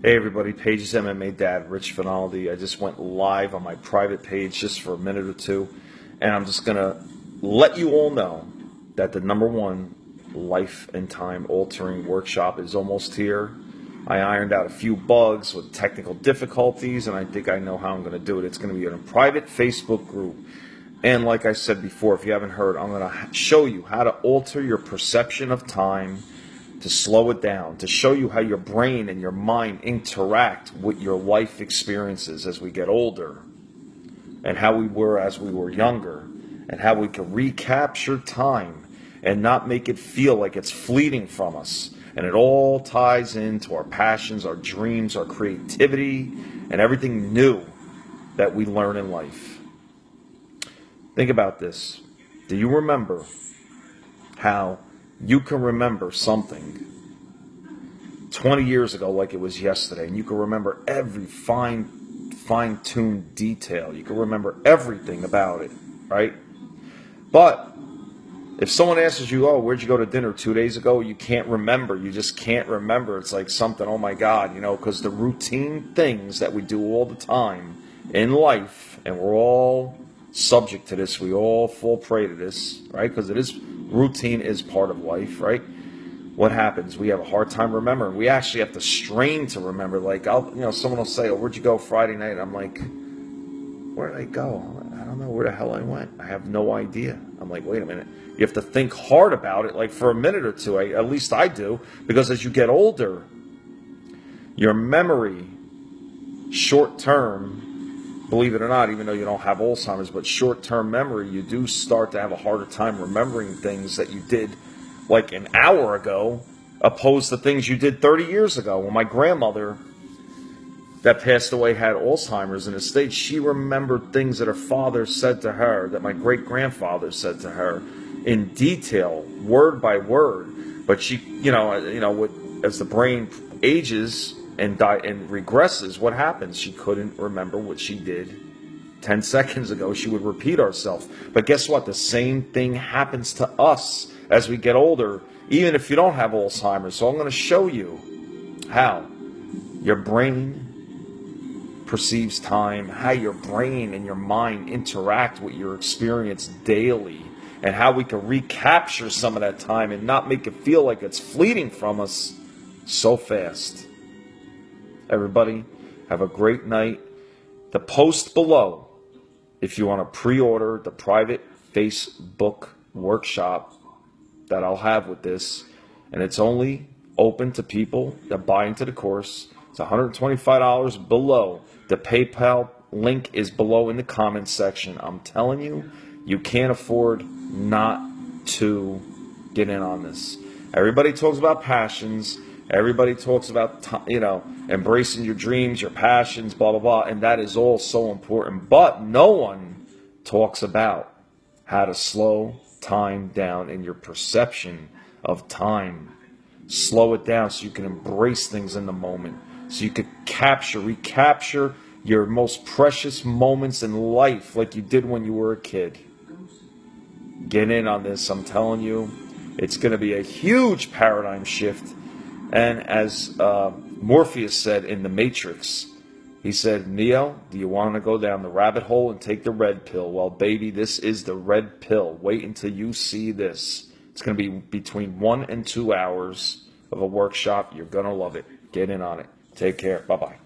Hey everybody, Page's MMA Dad, Rich Finaldi. I just went live on my private page just for a minute or two, and I'm just going to let you all know that the #1 life and time altering workshop is almost here. I ironed out a few bugs with technical difficulties, and I think I know how I'm going to do it. It's going to be in a private Facebook group. And like I said before, if you haven't heard, I'm going to show you how to alter your perception of time, to slow it down, to show you how your brain and your mind interact with your life experiences as we get older, and how we were as we were younger, and how we can recapture time and not make it feel like it's fleeting from us. And it all ties into our passions, our dreams, our creativity, and everything new that we learn in life. Think about this. Do you remember how you can remember something 20 years ago like it was yesterday, and you can remember every fine-tuned detail. You can remember everything about it, right? But if someone asks you, oh, where'd you go to dinner 2 days ago? You can't remember. You just can't remember. It's like something, oh my God, because the routine things that we do all the time in life, and we're all subject to this. We all fall prey to this, right? Because routine is part of life, right? What happens? We have a hard time remembering. We actually have to strain to remember. Like, someone will say, oh, where'd you go Friday night? I'm like, where did I go? I don't know where the hell I went. I have no idea. I'm like, wait a minute. You have to think hard about it, like for a minute or two. At least I do. Because as you get older, your memory, short term, believe it or not, even though you don't have Alzheimer's, but short-term memory, you do start to have a harder time remembering things that you did like an hour ago, opposed to things you did 30 years ago. When my grandmother that passed away had Alzheimer's in the States, she remembered things that her father said to her, that my great-grandfather said to her in detail, word by word. But she, as the brain ages and regresses, what happens? She couldn't remember what she did 10 seconds ago. She would repeat herself. But guess what? The same thing happens to us as we get older, even if you don't have Alzheimer's. So I'm going to show you how your brain perceives time, how your brain and your mind interact with your experience daily, and how we can recapture some of that time and not make it feel like it's fleeting from us so fast. Everybody, have a great night. The post below, if you want to pre-order the private Facebook workshop that I'll have with this, and it's only open to people that buy into the course. It's $125 below. The PayPal link is below in the comments section. I'm telling you, you can't afford not to get in on this. Everybody talks about passions. Everybody talks about, embracing your dreams, your passions, blah, blah, blah, and that is all so important. But no one talks about how to slow time down in your perception of time. Slow it down so you can embrace things in the moment, so you could recapture your most precious moments in life like you did when you were a kid. Get in on this. I'm telling you, it's going to be a huge paradigm shift. And as Morpheus said in The Matrix, he said, Neo, do you want to go down the rabbit hole and take the red pill? Well, baby, this is the red pill. Wait until you see this. It's going to be between 1 and 2 hours of a workshop. You're going to love it. Get in on it. Take care. Bye-bye.